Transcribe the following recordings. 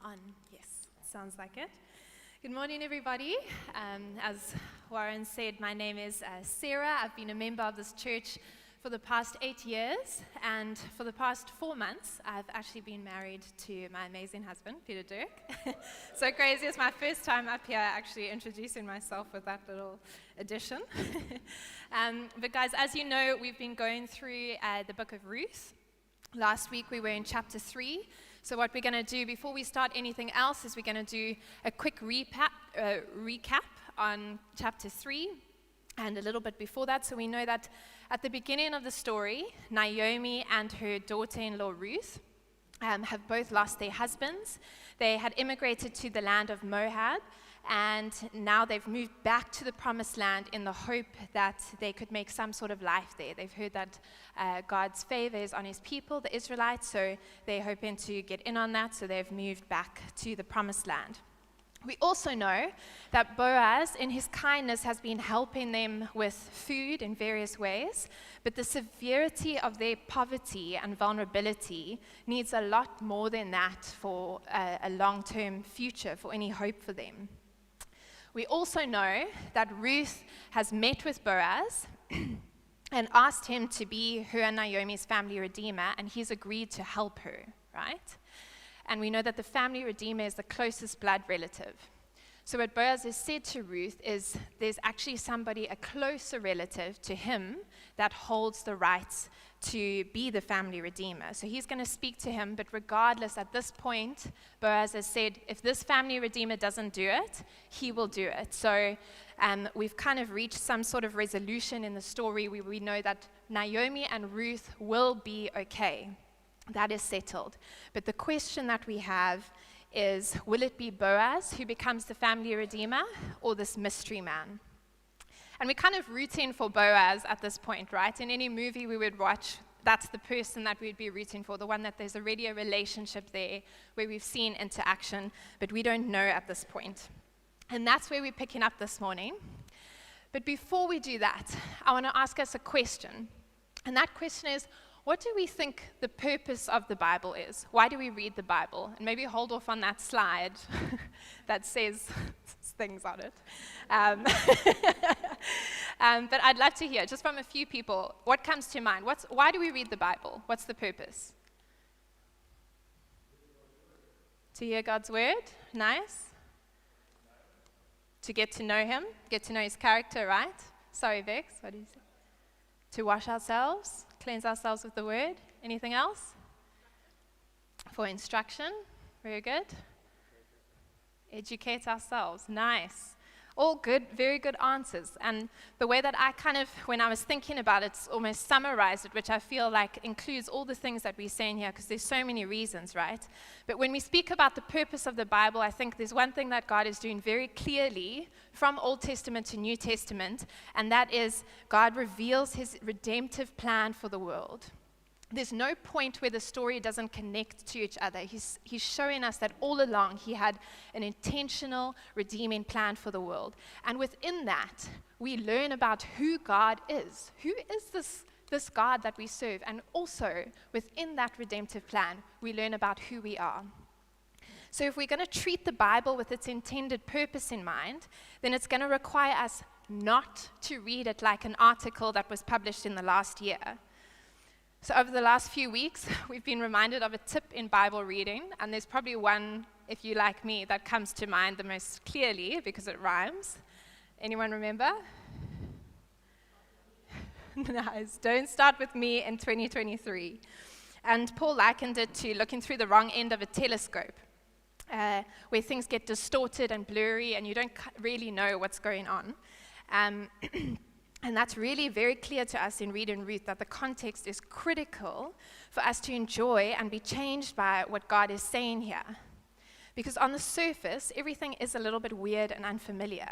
On? Yes, sounds like it. Good morning, everybody. As Warren said, my name is Sarah. I've been a member of this church for the past 8 years, and for the past 4 months, I've actually been married to my amazing husband, Peter Dirk. So crazy, it's my first time up here actually introducing myself with that little addition. But guys, as you know, we've been going through the Book of Ruth. Last week we were in chapter 3. So what we're going to do before we start anything else is we're going to do a quick recap on chapter 3 and a little bit before that. So we know that at the beginning of the story, Naomi and her daughter-in-law Ruth have both lost their husbands. They had immigrated to the land of Moab, and now they've moved back to the promised land in the hope that they could make some sort of life there. They've heard that God's favor is on his people, the Israelites, so they're hoping to get in on that, so they've moved back to the promised land. We also know that Boaz, in his kindness, has been helping them with food in various ways, but the severity of their poverty and vulnerability needs a lot more than that for a long-term future, for any hope for them. We also know that Ruth has met with Boaz and asked him to be her and Naomi's family redeemer, and he's agreed to help her, right? And we know that the family redeemer is the closest blood relative. So what Boaz has said to Ruth is there's actually somebody, a closer relative to him, that holds the rights to be the family redeemer. So he's going to speak to him, but regardless, at this point, Boaz has said, if this family redeemer doesn't do it, he will do it. So we've kind of reached some sort of resolution in the story where we know that Naomi and Ruth will be okay. That is settled. But the question that we have is, will it be Boaz who becomes the family redeemer, or this mystery man? And we're kind of rooting for Boaz at this point, right? In any movie we would watch, that's the person that we'd be rooting for, the one that there's already a relationship there, where we've seen interaction, but we don't know at this point. And that's where we're picking up this morning. But before we do that, I want to ask us a question. And that question is, what do we think the purpose of the Bible is? Why do we read the Bible? And maybe hold off on that slide that says things on it. But I'd love to hear, just from a few people, what comes to mind? Why do we read the Bible? What's the purpose? To hear God's word? Nice. To get to know him, get to know his character, right? Sorry, Vex, what did you say? To wash ourselves, cleanse ourselves with the word. Anything else? For instruction. Very good. Educate ourselves. Nice. All good, very good answers. And the way that I kind of, when I was thinking about it, almost summarized it, which I feel like includes all the things that we say in here, because there's so many reasons, right? But when we speak about the purpose of the Bible, I think there's one thing that God is doing very clearly from Old Testament to New Testament, and that is God reveals his redemptive plan for the world. There's no point where the story doesn't connect to each other. He's showing us that all along he had an intentional redeeming plan for the world. And within that, we learn about who God is. Who is this God that we serve? And also, within that redemptive plan, we learn about who we are. So if we're going to treat the Bible with its intended purpose in mind, then it's going to require us not to read it like an article that was published in the last year. So over the last few weeks, we've been reminded of a tip in Bible reading, and there's probably one, if you like me, that comes to mind the most clearly because it rhymes. Anyone remember? Nice. Don't start with me in 2023. And Paul likened it to looking through the wrong end of a telescope, where things get distorted and blurry, and you don't really know what's going on. And that's really very clear to us in reading Ruth, that the context is critical for us to enjoy and be changed by what God is saying here. Because on the surface, everything is a little bit weird and unfamiliar.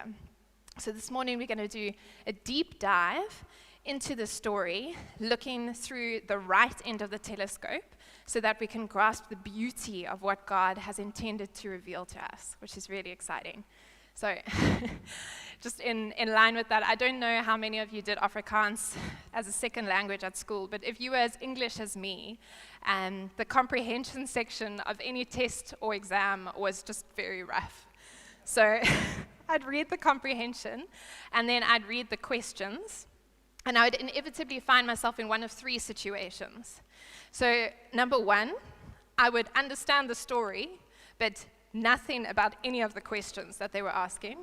So this morning we're going to do a deep dive into the story, looking through the right end of the telescope, so that we can grasp the beauty of what God has intended to reveal to us, which is really exciting. So just in line with that, I don't know how many of you did Afrikaans as a second language at school, but if you were as English as me, the comprehension section of any test or exam was just very rough. So I'd read the comprehension, and then I'd read the questions, and I would inevitably find myself in one of three situations. So number one, I would understand the story, but nothing about any of the questions that they were asking.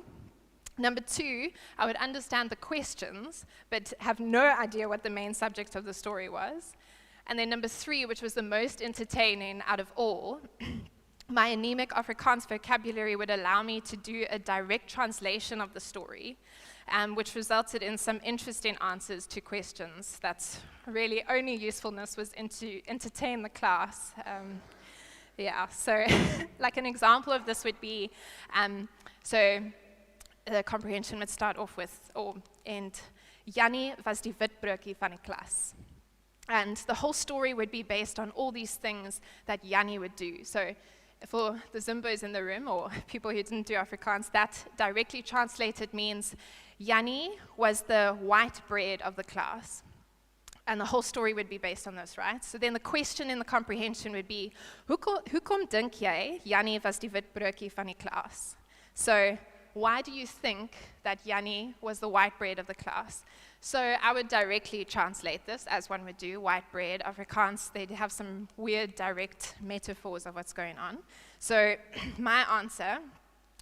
Number two, I would understand the questions, but have no idea what the main subject of the story was. And then number three, which was the most entertaining out of all, my anemic Afrikaans vocabulary would allow me to do a direct translation of the story, which resulted in some interesting answers to questions. That's really only usefulness was to entertain the class. So like an example of this would be, so the comprehension would start off with, and Jannie was die witbroodjie van die klas. And the whole story would be based on all these things that Jannie would do. So for the Zimbos in the room, or people who didn't do Afrikaans, that directly translated means Jannie was the white bread of the class. And the whole story would be based on this, right? So then the question in the comprehension would be, hoekom dink jy Jannie was die witbroodjie van die klas? So why do you think that Jannie was the white bread of the class? So I would directly translate this, as one would do, white bread. Afrikaans, they have some weird direct metaphors of what's going on. So my answer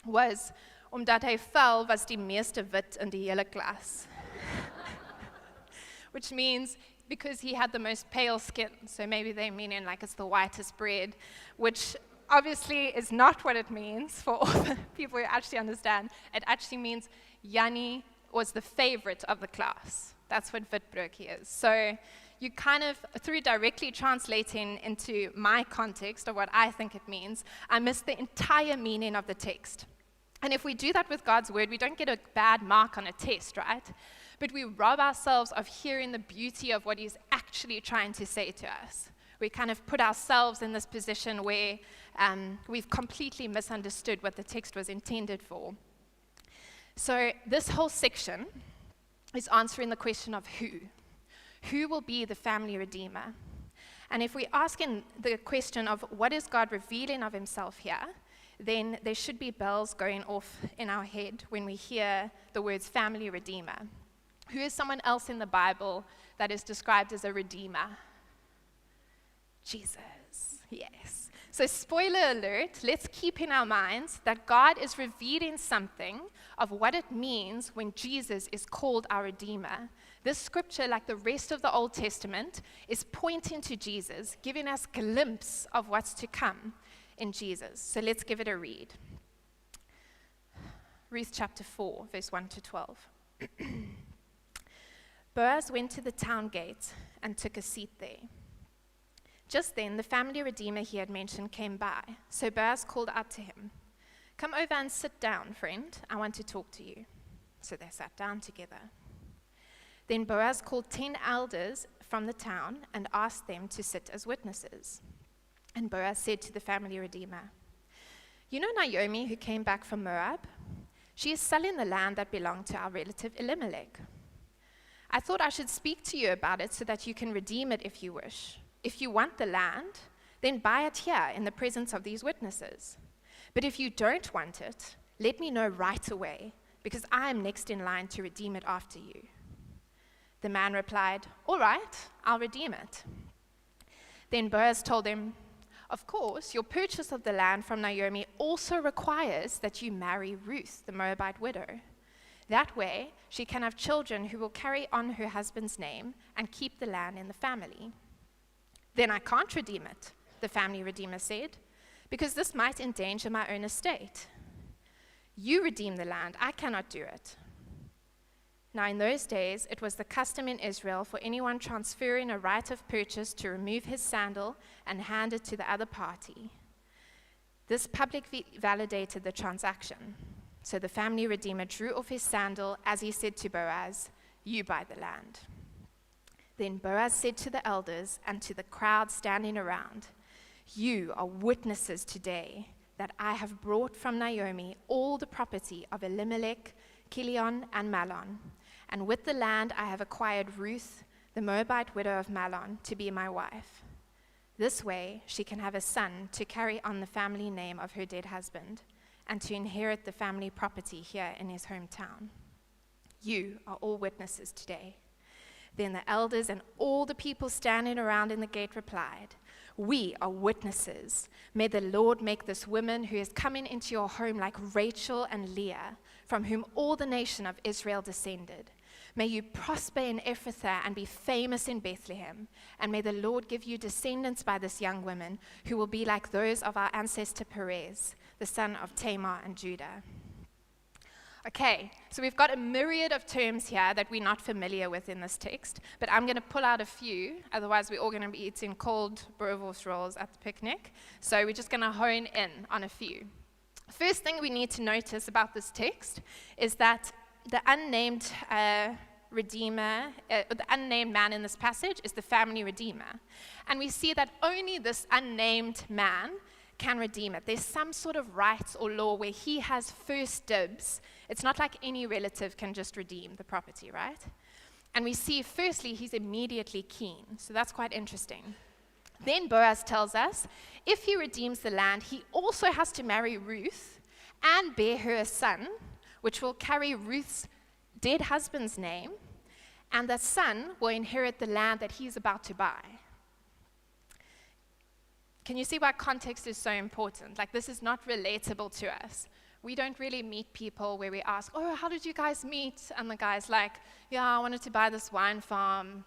was, omdat hy vel was die meeste wit in die hele klas. Which means because he had the most pale skin. So maybe they mean in like it's the whitest bread, which obviously is not what it means for all the people who actually understand. It actually means Jannie was the favorite of the class. That's what witbroodjie is. So you kind of, through directly translating into my context of what I think it means, I miss the entire meaning of the text. And if we do that with God's word, we don't get a bad mark on a test, right? But we rob ourselves of hearing the beauty of what he's actually trying to say to us. We kind of put ourselves in this position where we've completely misunderstood what the text was intended for. So this whole section is answering the question of who. Who will be the family redeemer? And if we ask in the question of what is God revealing of himself here, then there should be bells going off in our head when we hear the words family redeemer. Who is someone else in the Bible that is described as a redeemer? Jesus, yes. So spoiler alert, let's keep in our minds that God is revealing something of what it means when Jesus is called our Redeemer. This scripture, like the rest of the Old Testament, is pointing to Jesus, giving us a glimpse of what's to come in Jesus. So let's give it a read. Ruth chapter 4, verse 1 to 12. Boaz went to the town gate and took a seat there. Just then, the family redeemer he had mentioned came by, so Boaz called out to him, "Come over and sit down, friend. I want to talk to you." So they sat down together. Then Boaz called 10 elders from the town and asked them to sit as witnesses. And Boaz said to the family redeemer, "You know Naomi who came back from Moab? She is selling the land that belonged to our relative Elimelech. I thought I should speak to you about it so that you can redeem it if you wish. If you want the land, then buy it here in the presence of these witnesses. But if you don't want it, let me know right away, because I am next in line to redeem it after you." The man replied, "All right, I'll redeem it." Then Boaz told him, "Of course, your purchase of the land from Naomi also requires that you marry Ruth, the Moabite widow. That way, she can have children who will carry on her husband's name and keep the land in the family." "Then I can't redeem it," the family redeemer said, "because this might endanger my own estate. You redeem the land, I cannot do it." Now in those days, it was the custom in Israel for anyone transferring a right of purchase to remove his sandal and hand it to the other party. This publicly validated the transaction. So the family redeemer drew off his sandal as he said to Boaz, "You buy the land." Then Boaz said to the elders and to the crowd standing around, "You are witnesses today that I have brought from Naomi all the property of Elimelech, Chilion, and Mahlon. And with the land I have acquired Ruth, the Moabite widow of Mahlon, to be my wife. This way she can have a son to carry on the family name of her dead husband, and to inherit the family property here in his hometown. You are all witnesses today." Then the elders and all the people standing around in the gate replied, "We are witnesses. May the Lord make this woman who is coming into your home like Rachel and Leah, from whom all the nation of Israel descended. May you prosper in Ephrathah and be famous in Bethlehem. And may the Lord give you descendants by this young woman, who will be like those of our ancestor Perez, the son of Tamar and Judah." Okay, so we've got a myriad of terms here that we're not familiar with in this text, but I'm going to pull out a few, otherwise we're all going to be eating cold boerewors rolls at the picnic. So we're just going to hone in on a few. First thing we need to notice about this text is that the unnamed redeemer, the unnamed man in this passage is the family redeemer. And we see that only this unnamed man can redeem it. There's some sort of rights or law where he has first dibs. It's not like any relative can just redeem the property, right? And we see, firstly, he's immediately keen. So that's quite interesting. Then Boaz tells us, if he redeems the land, he also has to marry Ruth and bear her a son, which will carry Ruth's dead husband's name, and that son will inherit the land that he's about to buy. Can you see why context is so important? Like, this is not relatable to us. We don't really meet people where we ask, "Oh, how did you guys meet?" And the guy's like, "Yeah, I wanted to buy this wine farm,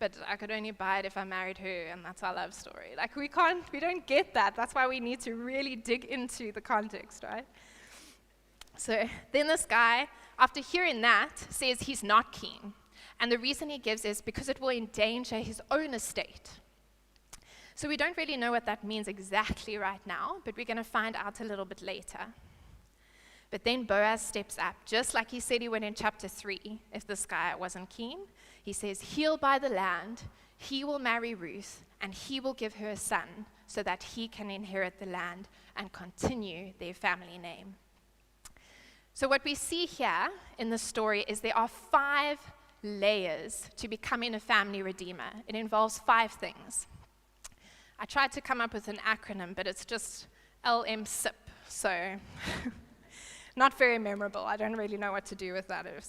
but I could only buy it if I married her, and that's our love story." Like, we don't get that. That's why we need to really dig into the context, right? So then this guy, after hearing that, says he's not keen. And the reason he gives is because it will endanger his own estate. So we don't really know what that means exactly right now, but we're going to find out a little bit later. But then Boaz steps up, just like he said he would in chapter 3, if this guy wasn't keen. He says, he'll buy the land, he will marry Ruth, and he will give her a son so that he can inherit the land and continue their family name. So what we see here in the story is there are 5 layers to becoming a family redeemer. It involves 5 things. I tried to come up with an acronym, but it's just LMSIP, so not very memorable. I don't really know what to do with that. If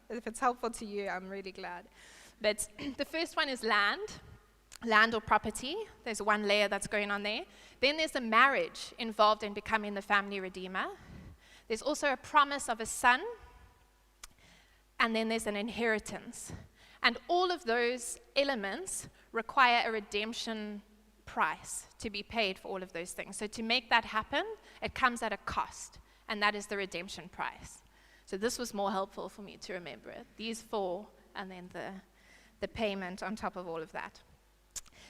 it's helpful to you, I'm really glad. But the first one is land or property. There's one layer that's going on there. Then there's a marriage involved in becoming the family redeemer. There's also a promise of a son, and then there's an inheritance. And all of those elements require a redemption price to be paid for all of those things. So to make that happen, it comes at a cost, and that is the redemption price. So this was more helpful for me to remember it. These 4, and then the payment on top of all of that.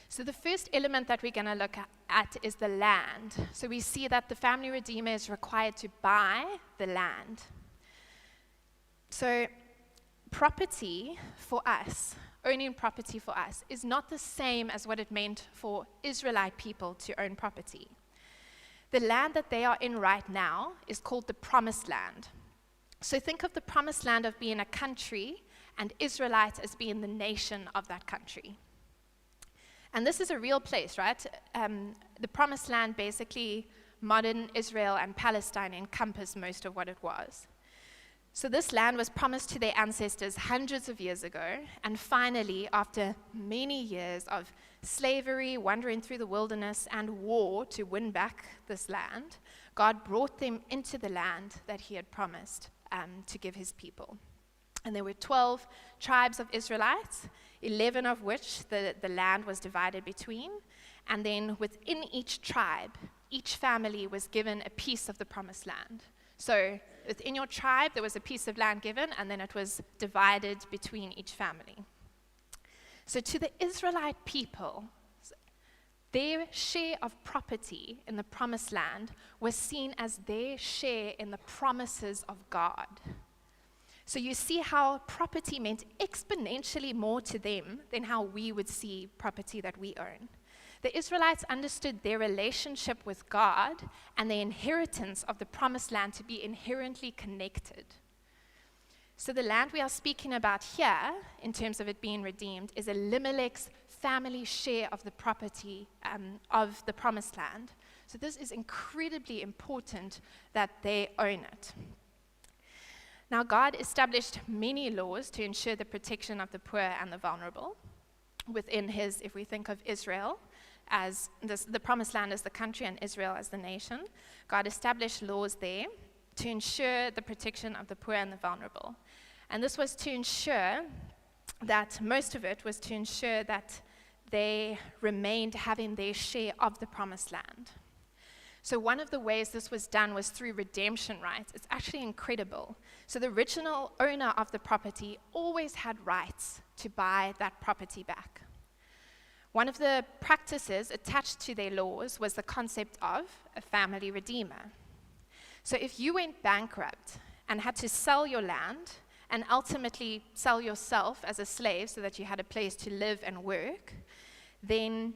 So the first element that we're going to look at is the land. So we see that the family redeemer is required to buy the land. So property for us, owning property for us, is not the same as what it meant for Israelite people to own property. The land that they are in right now is called the Promised Land. So think of the Promised Land of being a country, and Israelites as being the nation of that country. And this is a real place, right? The Promised Land, basically, modern Israel and Palestine encompass most of what it was. So this land was promised to their ancestors hundreds of years ago, and finally, after many years of slavery, wandering through the wilderness, and war to win back this land, God brought them into the land that he had promised to give his people. And there were 12 tribes of Israelites, 11 of which the land was divided between. And then within each tribe, each family was given a piece of the Promised Land. So within your tribe, there was a piece of land given, and then it was divided between each family. So to the Israelite people, their share of property in the Promised Land was seen as their share in the promises of God. So you see how property meant exponentially more to them than how we would see property that we own. The Israelites understood their relationship with God and the inheritance of the promised land to be inherently connected. So the land we are speaking about here, in terms of it being redeemed, is Elimelech's family share of the property of the promised land. So this is incredibly important that they own it. Now, God established many laws to ensure the protection of the poor and the vulnerable within his, if we think of Israel as the promised land as the country and Israel as the nation, God established laws there to ensure the protection of the poor and the vulnerable. And this was to ensure that, most of it was to ensure that they remained having their share of the promised land. So one of the ways this was done was through redemption rights. It's actually incredible. So the original owner of the property always had rights to buy that property back. One of the practices attached to their laws was the concept of a family redeemer. So if you went bankrupt and had to sell your land and ultimately sell yourself as a slave so that you had a place to live and work, then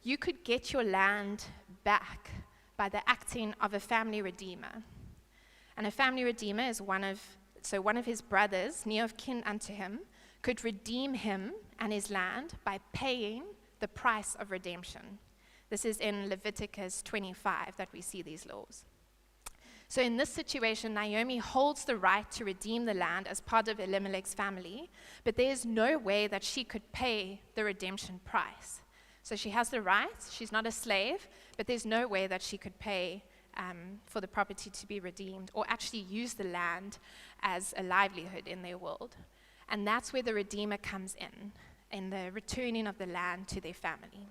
you could get your land back by the acting of a family redeemer. And a family redeemer is one of his brothers, near of kin unto him, could redeem him and his land by paying the price of redemption. This is in Leviticus 25 that we see these laws. So in this situation, Naomi holds the right to redeem the land as part of Elimelech's family, but there is no way that she could pay the redemption price. So she has the right, she's not a slave, but there's no way that she could pay for the property to be redeemed or actually use the land as a livelihood in their world. And that's where the Redeemer comes in the returning of the land to their family.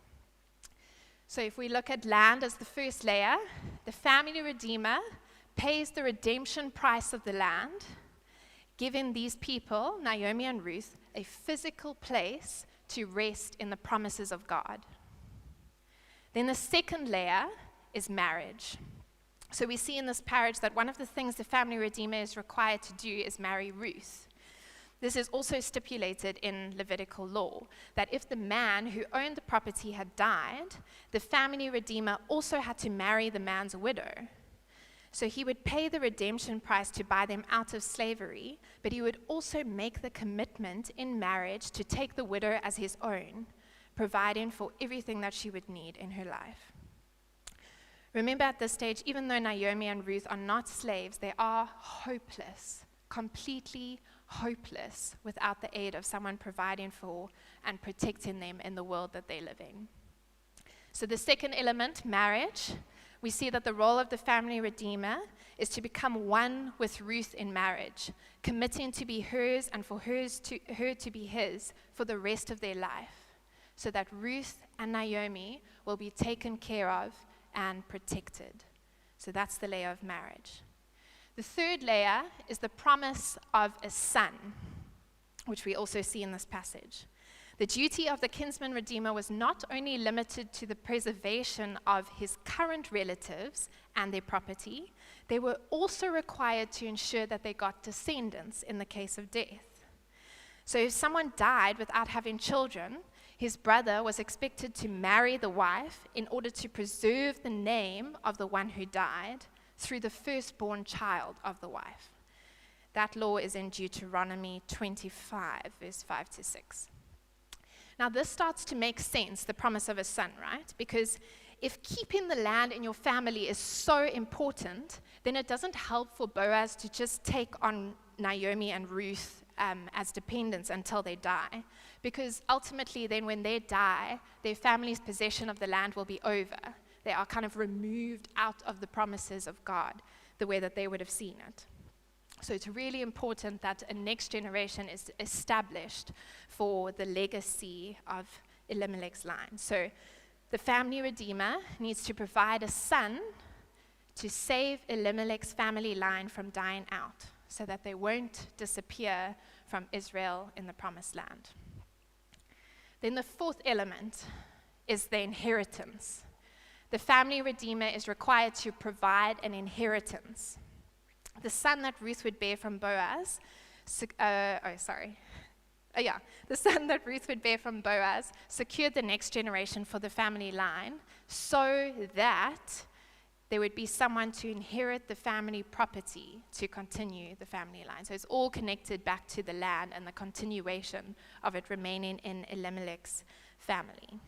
So if we look at land as the first layer, the family Redeemer pays the redemption price of the land, giving these people, Naomi and Ruth, a physical place to rest in the promises of God. Then the second layer is marriage. So we see in this marriage that one of the things the family Redeemer is required to do is marry Ruth. This is also stipulated in Levitical law, that if the man who owned the property had died, the family Redeemer also had to marry the man's widow. So he would pay the redemption price to buy them out of slavery, but he would also make the commitment in marriage to take the widow as his own, providing for everything that she would need in her life. Remember, at this stage, even though Naomi and Ruth are not slaves, they are hopeless, completely hopeless, without the aid of someone providing for and protecting them in the world that they live in. So the second element, marriage, we see that the role of the family Redeemer is to become one with Ruth in marriage, committing to be hers and for her to be his for the rest of their life, so that Ruth and Naomi will be taken care of and protected. So that's the layer of marriage. The third layer is the promise of a son, which we also see in this passage. The duty of the kinsman redeemer was not only limited to the preservation of his current relatives and their property, they were also required to ensure that they got descendants in the case of death. So if someone died without having children, his brother was expected to marry the wife in order to preserve the name of the one who died through the firstborn child of the wife. That law is in Deuteronomy 25, verse 5 to 6. Now this starts to make sense, the promise of a son, right? Because if keeping the land in your family is so important, then it doesn't help for Boaz to just take on Naomi and Ruth as dependents until they die. Because ultimately then when they die, their family's possession of the land will be over. They are kind of removed out of the promises of God, the way that they would have seen it. So it's really important that a next generation is established for the legacy of Elimelech's line. So the family Redeemer needs to provide a son to save Elimelech's family line from dying out, so that they won't disappear from Israel in the promised land. Then the fourth element is the inheritance. The family Redeemer is required to provide an inheritance. The son that Ruth would bear from Boaz, the son that Ruth would bear from Boaz secured the next generation for the family line so that there would be someone to inherit the family property to continue the family line. So it's all connected back to the land and the continuation of it remaining in Elimelech's family.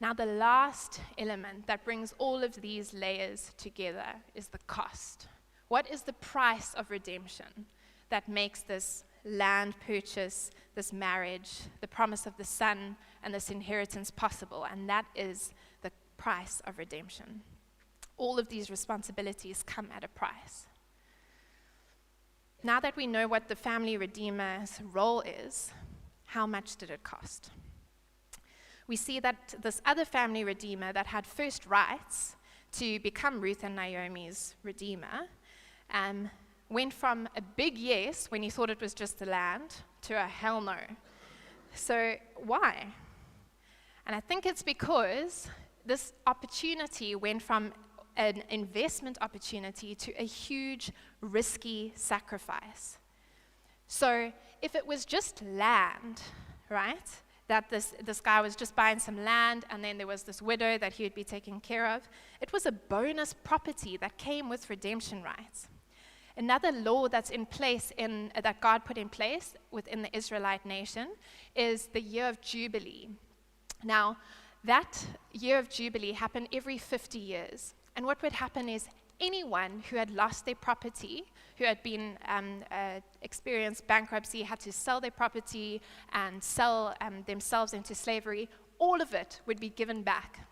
Now, the last element that brings all of these layers together is the cost. What is the price of redemption that makes this land purchase, this marriage, the promise of the son, and this inheritance possible? And that is the price of redemption. All of these responsibilities come at a price. Now that we know what the family redeemer's role is, how much did it cost? We see that this other family redeemer that had first rights to become Ruth and Naomi's redeemer went from a big yes when he thought it was just the land to a hell no. So why? And I think it's because this opportunity went from an investment opportunity to a huge, risky sacrifice. So if it was just land, right, that this guy was just buying some land and then there was this widow that he would be taking care of, it was a bonus property that came with redemption rights. Another law that's in place, that God put in place within the Israelite nation, is the year of Jubilee. Now, that year of Jubilee happened every 50 years. And what would happen is anyone who had lost their property, who had been experienced bankruptcy, had to sell their property and sell themselves into slavery, all of it would be given back.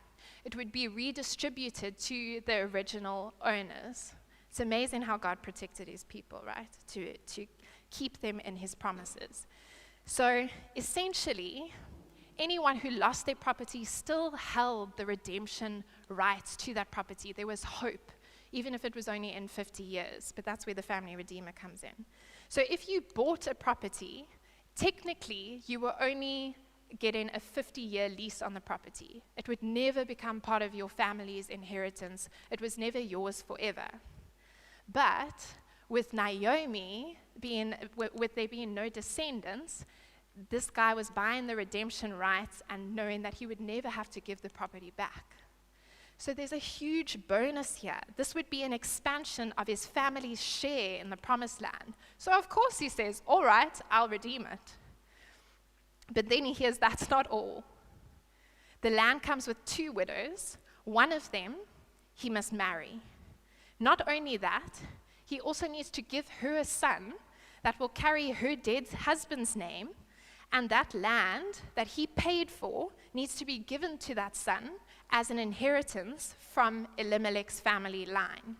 It would be redistributed to the original owners. It's amazing how God protected his people, right? To keep them in his promises. So essentially, anyone who lost their property still held the redemption rights to that property. There was hope, even if it was only in 50 years. But that's where the family redeemer comes in. So if you bought a property, technically you were only getting a 50-year lease on the property. It would never become part of your family's inheritance. It was never yours forever. But with Naomi, with there being no descendants, this guy was buying the redemption rights and knowing that he would never have to give the property back. So there's a huge bonus here. This would be an expansion of his family's share in the promised land. So of course he says, all right, I'll redeem it. But then he hears that's not all. The land comes with 2 widows. One of them he must marry. Not only that, he also needs to give her a son that will carry her dead husband's name, and that land that he paid for needs to be given to that son as an inheritance from Elimelech's family line.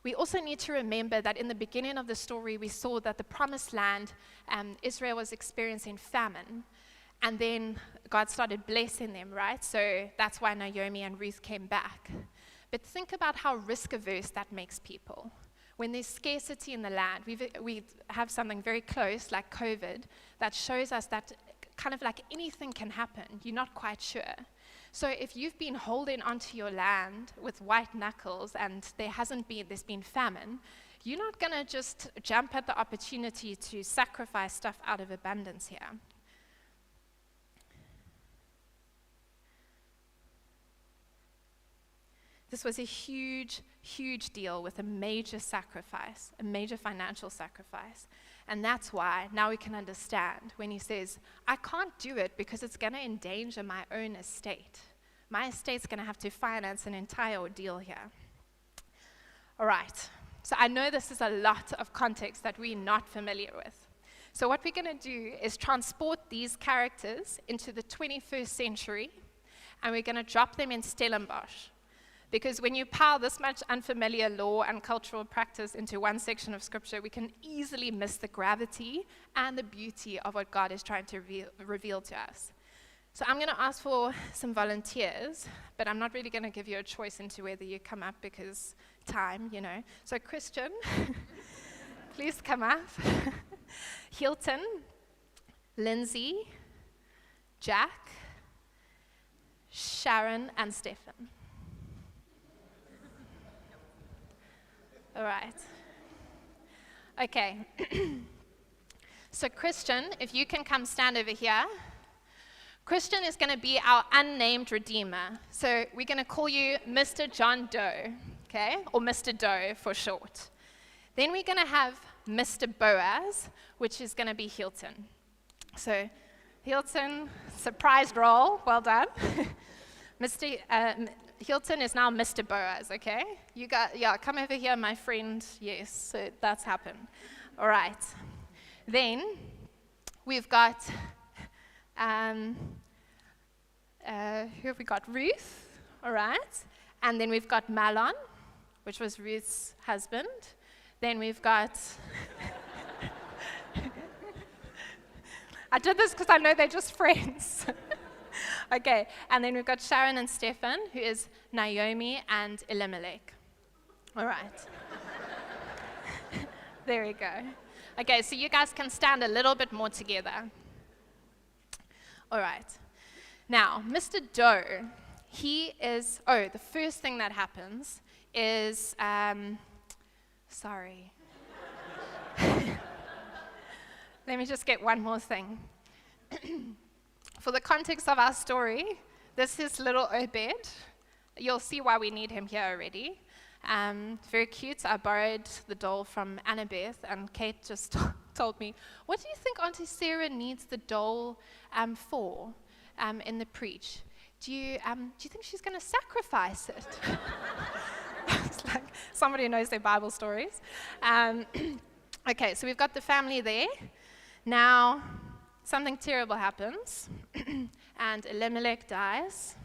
We also need to remember that in the beginning of the story, we saw that the promised land, Israel was experiencing famine, and then God started blessing them, right? So that's why Naomi and Ruth came back. But think about how risk-averse that makes people. When there's scarcity in the land, we have something very close, like COVID, that shows us that kind of like anything can happen. You're not quite sure. So if you've been holding onto your land with white knuckles and there's been famine, you're not going to just jump at the opportunity to sacrifice stuff out of abundance here. This was a huge, huge deal with a major sacrifice, a major financial sacrifice. And that's why now we can understand when he says, I can't do it because it's going to endanger my own estate. My estate's going to have to finance an entire ordeal here. All right, so I know this is a lot of context that we're not familiar with. So what we're going to do is transport these characters into the 21st century, and we're going to drop them in Stellenbosch. Because when you pile this much unfamiliar law and cultural practice into one section of Scripture, we can easily miss the gravity and the beauty of what God is trying to reveal to us. So I'm going to ask for some volunteers, but I'm not really going to give you a choice into whether you come up because time, you know. So Christian, please come up. Hilton, Lindsay, Jack, Sharon, and Stefan. All right. Okay. So Christian, if you can come stand over here. Christian is going to be our unnamed redeemer. So we're going to call you Mr. John Doe, okay? Or Mr. Doe for short. Then we're going to have Mr. Boaz, which is going to be Hilton. So Hilton, surprised role, well done. Hilton is now Mr. Boaz, okay? Come over here, my friend. Yes, so that's happened. All right. Then we've got, who have we got? Ruth, all right. And then we've got Malon, which was Ruth's husband. Then we've got, I did this because I know they're just friends. Okay, and then we've got Sharon and Stephan, who is Naomi and Elimelech. All right. There we go. Okay, so you guys can stand a little bit more together. All right. Now, Mr. Doe, the first thing that happens is, sorry. Let me just get one more thing. For the context of our story, this is little Obed. You'll see why we need him here already. Very cute. I borrowed the doll from Annabeth, and Kate just told me, what do you think Auntie Sarah needs the doll for in the preach? Do you think she's going to sacrifice it? It's like somebody who knows their Bible stories. Okay, so we've got the family there. Now, something terrible happens, and Elimelech dies,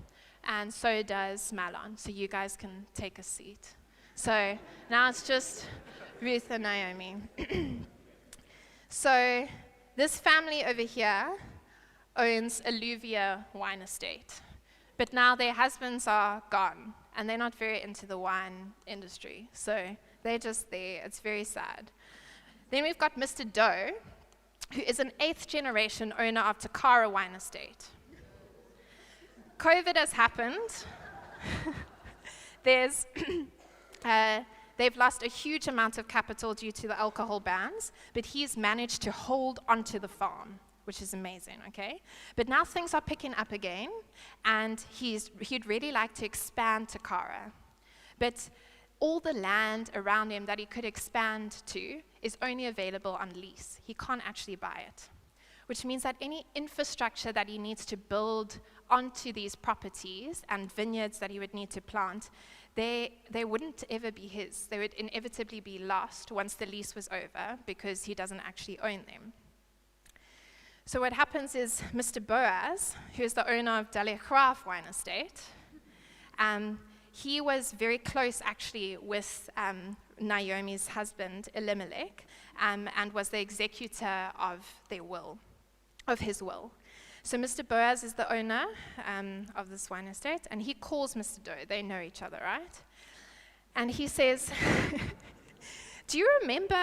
and so does Malon. So you guys can take a seat. So now it's just Ruth and Naomi. So this family over here owns Alluvia wine estate. But now their husbands are gone, and they're not very into the wine industry. So they're just there. It's very sad. Then we've got Mr. Doe, who is an 8th generation owner of Takara wine estate. COVID has happened. They've lost a huge amount of capital due to the alcohol bans, but he's managed to hold onto the farm, which is amazing, okay? But now things are picking up again, and he'd really like to expand Takara. But all the land around him that he could expand to is only available on lease. He can't actually buy it, which means that any infrastructure that he needs to build onto these properties and vineyards that he would need to plant, they wouldn't ever be his. They would inevitably be lost once the lease was over because he doesn't actually own them. So what happens is Mr. Boaz, who is the owner of Dallegraaf wine estate, he was very close actually with Naomi's husband, Elimelech, and was the executor of his will. So Mr. Boaz is the owner of this wine estate, and he calls Mr. Doe. They know each other, right? And he says, do you remember,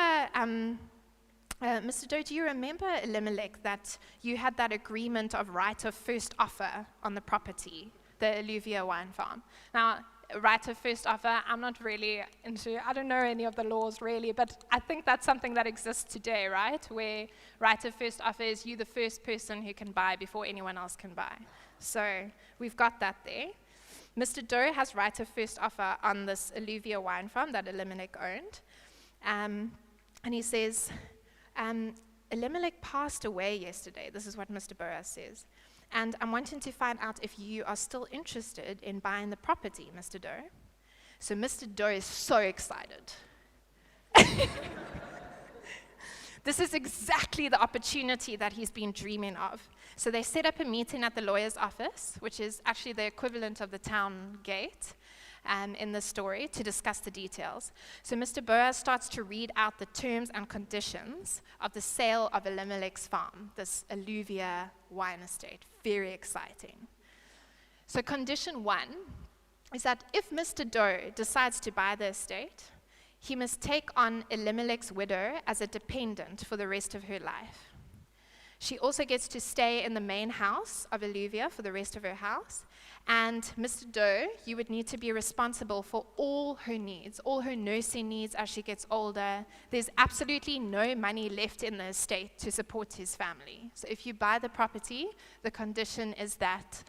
Mr. Doe, do you remember, Elimelech, that you had that agreement of right of first offer on the property, the Alluvia wine farm? Now, right of first offer, I'm not really I don't know any of the laws really, but I think that's something that exists today, right? Where right of first offer is you the first person who can buy before anyone else can buy. So we've got that there. Mr. Doe has right of first offer on this Alluvia wine farm that Elimelech owned. And he says, Elimelech passed away yesterday. This is what Mr. Boaz says. And I'm wanting to find out if you are still interested in buying the property, Mr. Doe. So Mr. Doe is so excited. This is exactly the opportunity that he's been dreaming of. So they set up a meeting at the lawyer's office, which is actually the equivalent of the town gate in the story, to discuss the details. So Mr. Boaz starts to read out the terms and conditions of the sale of Elimelech's farm, this Alluvia wine estate. Very exciting. So condition 1 is that if Mr. Doe decides to buy the estate, he must take on Elimelech's widow as a dependent for the rest of her life. She also gets to stay in the main house of Olivia for the rest of her house. And Mr. Doe, you would need to be responsible for all her needs, all her nursing needs as she gets older. There's absolutely no money left in the estate to support his family. So if you buy the property, the condition is that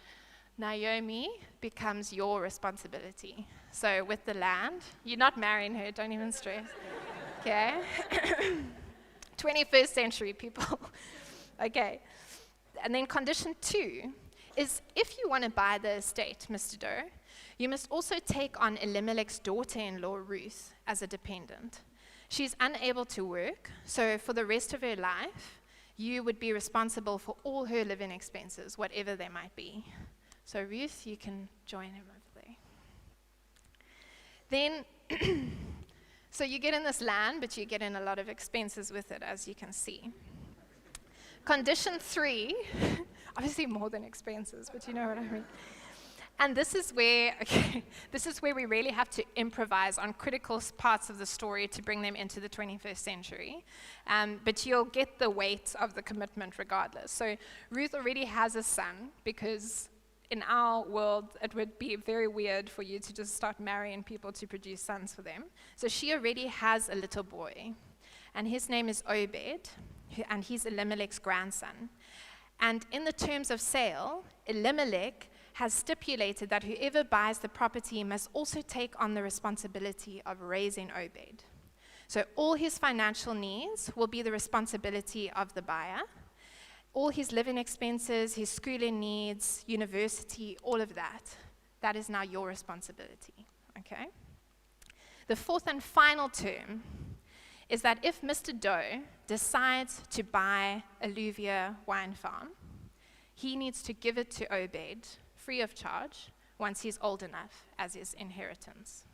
Naomi becomes your responsibility. So with the land, you're not marrying her, don't even stress. Okay? 21st century people. Okay. And then condition 2 is if you want to buy the estate, Mr. Doe, you must also take on Elimelech's daughter-in-law, Ruth, as a dependent. She's unable to work, so for the rest of her life, you would be responsible for all her living expenses, whatever they might be. So Ruth, you can join him over there. Then, so you get in this land, but you get in a lot of expenses with it, as you can see. Condition 3, obviously more than expenses, but you know what I mean. And this is where we really have to improvise on critical parts of the story to bring them into the 21st century. But you'll get the weight of the commitment regardless. So Ruth already has a son, because in our world, it would be very weird for you to just start marrying people to produce sons for them. So she already has a little boy, and his name is Obed, and he's Elimelech's grandson. And in the terms of sale, Elimelech has stipulated that whoever buys the property must also take on the responsibility of raising Obed. So all his financial needs will be the responsibility of the buyer. All his living expenses, his schooling needs, university, all of that is now your responsibility, okay? The fourth and final term is that if Mr. Doe decides to buy Olivia wine farm, he needs to give it to Obed free of charge once he's old enough as his inheritance.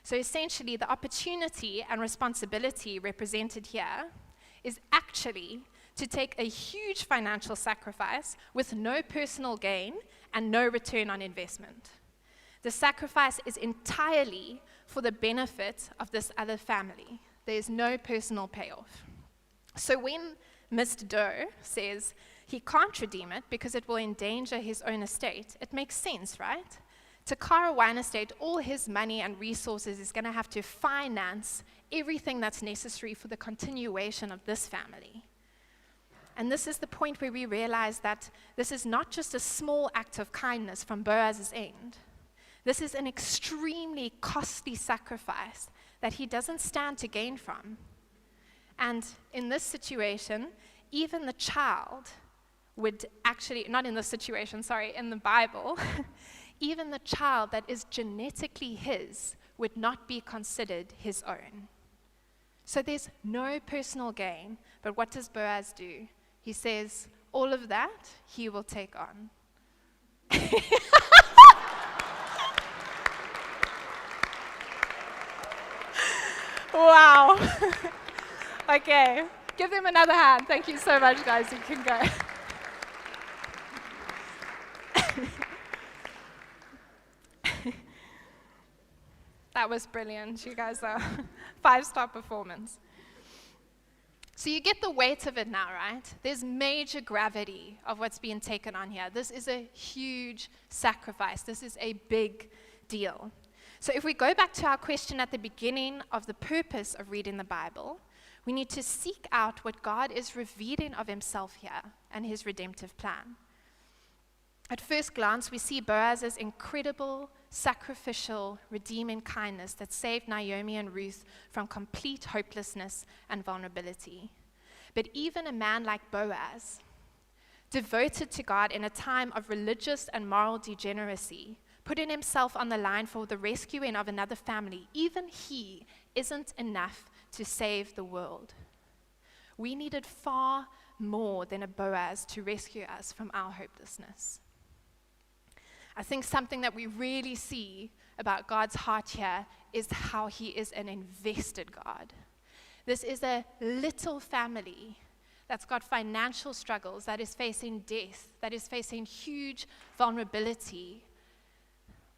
So essentially, the opportunity and responsibility represented here is actually to take a huge financial sacrifice with no personal gain and no return on investment. The sacrifice is entirely for the benefit of this other family. There's no personal payoff. So when Mr. Doe says he can't redeem it because it will endanger his own estate, it makes sense, right? To Cara Wine Estate, all his money and resources is going to have to finance everything that's necessary for the continuation of this family. And this is the point where we realize that this is not just a small act of kindness from Boaz's end. This is an extremely costly sacrifice that he doesn't stand to gain from. And in this situation, even the child would actually, not in this situation, sorry, in the Bible, even the child that is genetically his would not be considered his own. So there's no personal gain, but what does Boaz do? He says, all of that he will take on. Wow. Okay. Give them another hand. Thank you so much, guys. You can go. That was brilliant. You guys are 5-star performance. So you get the weight of it now, right? There's major gravity of what's being taken on here. This is a huge sacrifice. This is a big deal. So if we go back to our question at the beginning of the purpose of reading the Bible, we need to seek out what God is revealing of himself here and his redemptive plan. At first glance, we see Boaz's incredible, sacrificial, redeeming kindness that saved Naomi and Ruth from complete hopelessness and vulnerability. But even a man like Boaz, devoted to God in a time of religious and moral degeneracy, putting himself on the line for the rescuing of another family, even he isn't enough to save the world. We needed far more than a Boaz to rescue us from our hopelessness. I think something that we really see about God's heart here is how he is an invested God. This is a little family that's got financial struggles, that is facing death, that is facing huge vulnerability.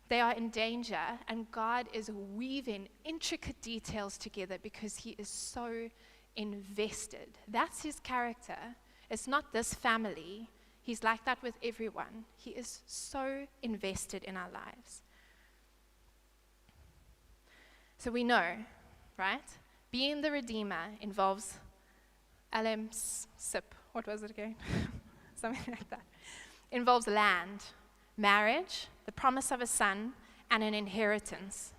They are in danger, and God is weaving intricate details together because he is so invested. That's his character. It's not this family. He's like that with everyone. He is so invested in our lives. So we know, right? Being the Redeemer involves what was it again? Something like that. Involves land, marriage, the promise of a son, and an inheritance,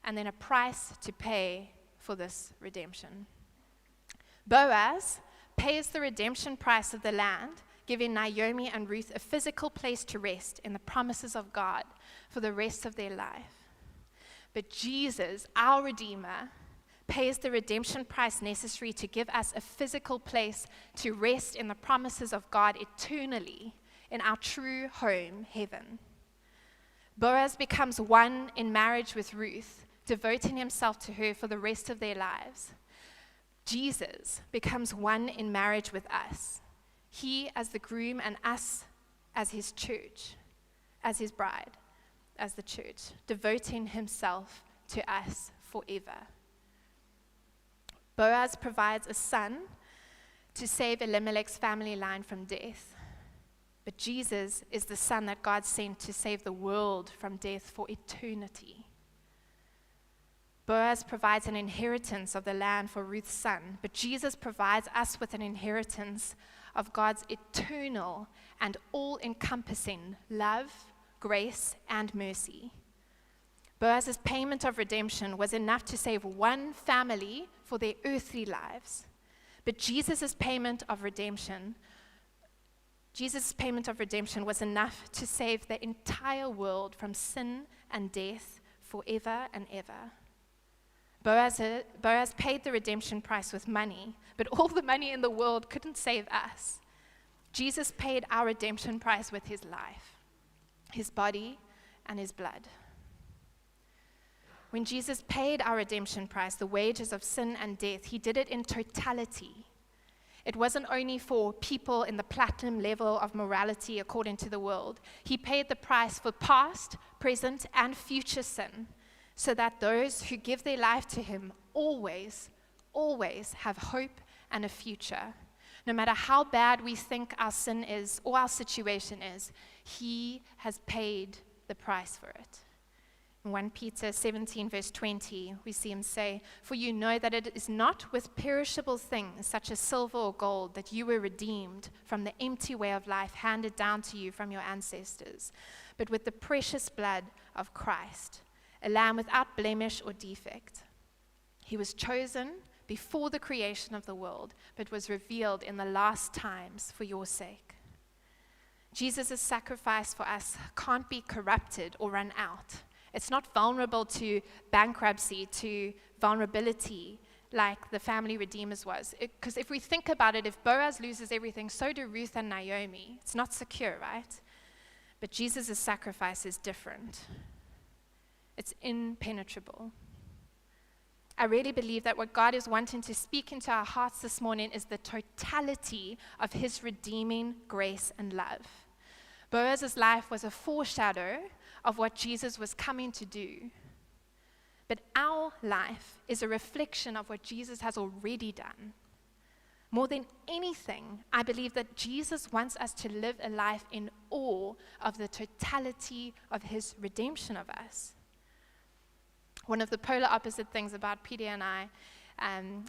and then a price to pay for this redemption. Boaz pays the redemption price of the land, giving Naomi and Ruth a physical place to rest in the promises of God for the rest of their life. But Jesus, our Redeemer, pays the redemption price necessary to give us a physical place to rest in the promises of God eternally in our true home, heaven. Boaz becomes one in marriage with Ruth, devoting himself to her for the rest of their lives. Jesus becomes one in marriage with us, he as the groom and us as his church, as his bride, as the church, devoting himself to us forever. Boaz provides a son to save Elimelech's family line from death. But Jesus is the son that God sent to save the world from death for eternity. Boaz provides an inheritance of the land for Ruth's son, but Jesus provides us with an inheritance of God's eternal and all-encompassing love, grace, and mercy. Boaz's payment of redemption was enough to save one family for their earthly lives, but Jesus' payment of redemption was enough to save the entire world from sin and death forever and ever. Boaz paid the redemption price with money, but all the money in the world couldn't save us. Jesus paid our redemption price with his life, his body, and his blood. When Jesus paid our redemption price, the wages of sin and death, he did it in totality. It wasn't only for people in the platinum level of morality according to the world. He paid the price for past, present, and future sin, so that those who give their life to him always have hope and a future. No matter how bad we think our sin is or our situation is, he has paid the price for it. In 1 Peter 17, verse 20, we see him say, "For you know that it is not with perishable things, such as silver or gold, that you were redeemed from the empty way of life handed down to you from your ancestors, but with the precious blood of Christ, a lamb without blemish or defect. He was chosen before the creation of the world, but was revealed in the last times for your sake." Jesus' sacrifice for us can't be corrupted or run out. It's not vulnerable to bankruptcy, to vulnerability, like the family redeemers was. Because if we think about it, if Boaz loses everything, so do Ruth and Naomi. It's not secure, right? But Jesus' sacrifice is different. It's impenetrable. I really believe that what God is wanting to speak into our hearts this morning is the totality of his redeeming grace and love. Boaz's life was a foreshadow of what Jesus was coming to do. But our life is a reflection of what Jesus has already done. More than anything, I believe that Jesus wants us to live a life in awe of the totality of his redemption of us. One of the polar opposite things about PD and I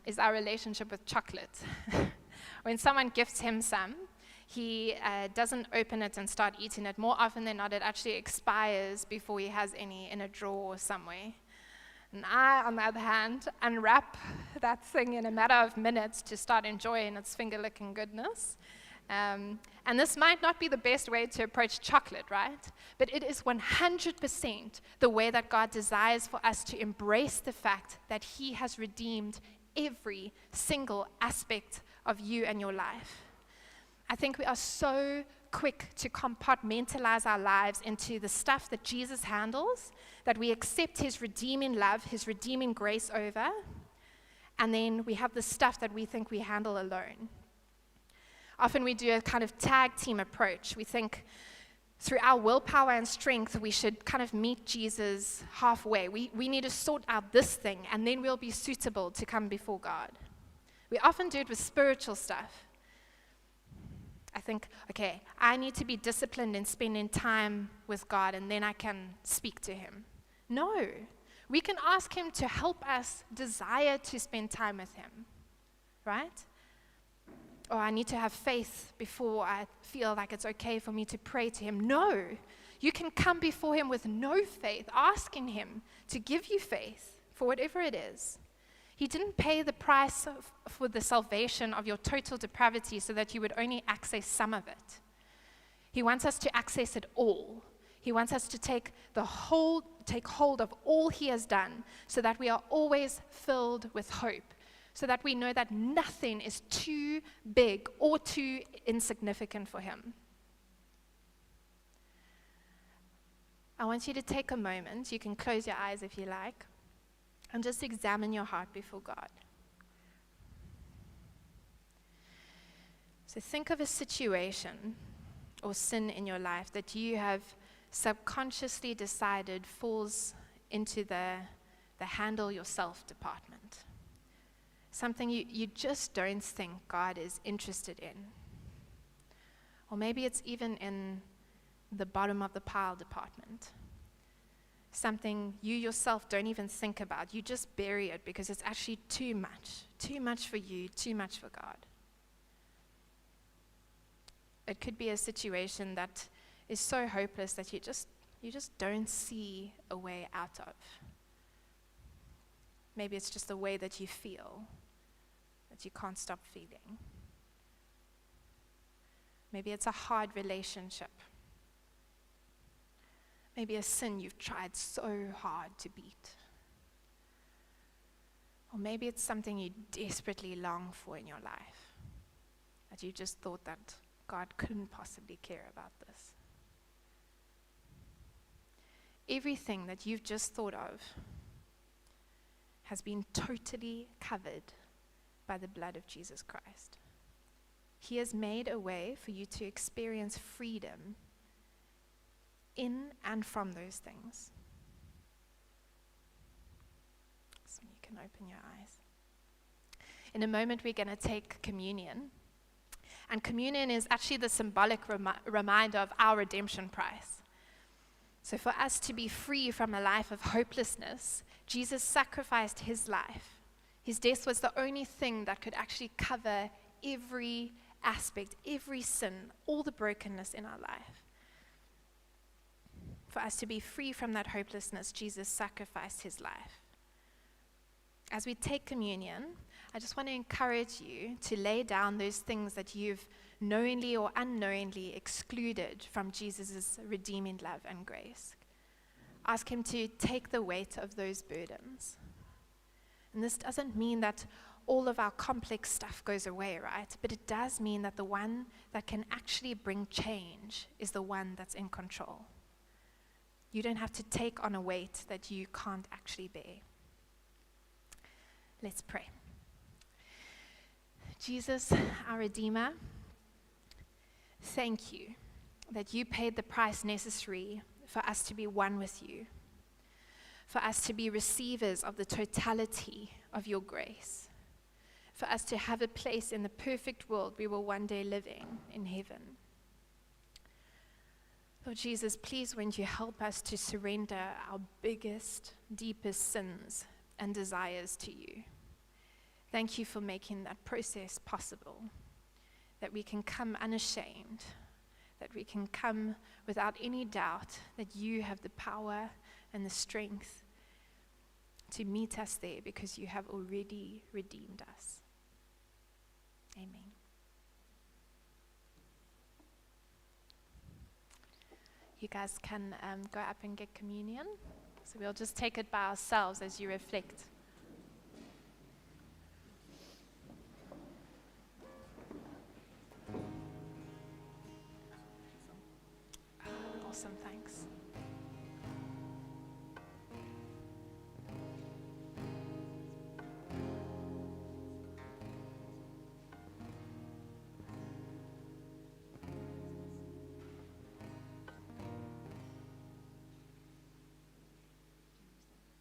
is our relationship with chocolate. When someone gifts him some, he doesn't open it and start eating it. More often than not, it actually expires before he has any in a drawer somewhere. And I, on the other hand, unwrap that thing in a matter of minutes to start enjoying its finger-licking goodness. And this might not be the best way to approach chocolate, right? But it is 100% the way that God desires for us to embrace the fact that he has redeemed every single aspect of you and your life. I think we are so quick to compartmentalize our lives into the stuff that Jesus handles, that we accept his redeeming love, his redeeming grace over, and then we have the stuff that we think we handle alone. Often we do a kind of tag team approach. We think through our willpower and strength, we should kind of meet Jesus halfway. We need to sort out this thing, and then we'll be suitable to come before God. We often do it with spiritual stuff. I think, okay, I need to be disciplined in spending time with God and then I can speak to him. No, we can ask him to help us desire to spend time with him, right? Or I need to have faith before I feel like it's okay for me to pray to him. No, you can come before him with no faith, asking him to give you faith for whatever it is. He didn't pay the price for the salvation of your total depravity so that you would only access some of it. He wants us to access it all. He wants us to take hold of all he has done so that we are always filled with hope, so that we know that nothing is too big or too insignificant for him. I want you to take a moment. You can close your eyes if you like. And just examine your heart before God. So think of a situation or sin in your life that you have subconsciously decided falls into the handle yourself department. Something you just don't think God is interested in. Or maybe it's even in the bottom of the pile department. Something you yourself don't even think about. You just bury it because it's actually too much for you, too much for God. It could be a situation that is so hopeless that you just don't see a way out of. Maybe it's just the way that you feel, that you can't stop feeling. Maybe it's a hard relationship. Maybe a sin you've tried so hard to beat. Or maybe it's something you desperately long for in your life, that you just thought that God couldn't possibly care about this. Everything that you've just thought of has been totally covered by the blood of Jesus Christ. He has made a way for you to experience freedom in and from those things. So you can open your eyes. In a moment, we're going to take communion. And communion is actually the symbolic reminder of our redemption price. So for us to be free from a life of hopelessness, Jesus sacrificed his life. His death was the only thing that could actually cover every aspect, every sin, all the brokenness in our life. For us to be free from that hopelessness, Jesus sacrificed his life. As we take communion, I just want to encourage you to lay down those things that you've knowingly or unknowingly excluded from Jesus' redeeming love and grace. Ask him to take the weight of those burdens. And this doesn't mean that all of our complex stuff goes away, right? But it does mean that the one that can actually bring change is the one that's in control. You don't have to take on a weight that you can't actually bear. Let's pray. Jesus, our Redeemer, thank you that you paid the price necessary for us to be one with you, for us to be receivers of the totality of your grace, for us to have a place in the perfect world we will one day live in heaven. Lord Jesus, please won't you help us to surrender our biggest, deepest sins and desires to you. Thank you for making that process possible, that we can come unashamed, that we can come without any doubt that you have the power and the strength to meet us there because you have already redeemed us. Amen. You guys can go up and get communion. So we'll just take it by ourselves as you reflect. Awesome, thanks.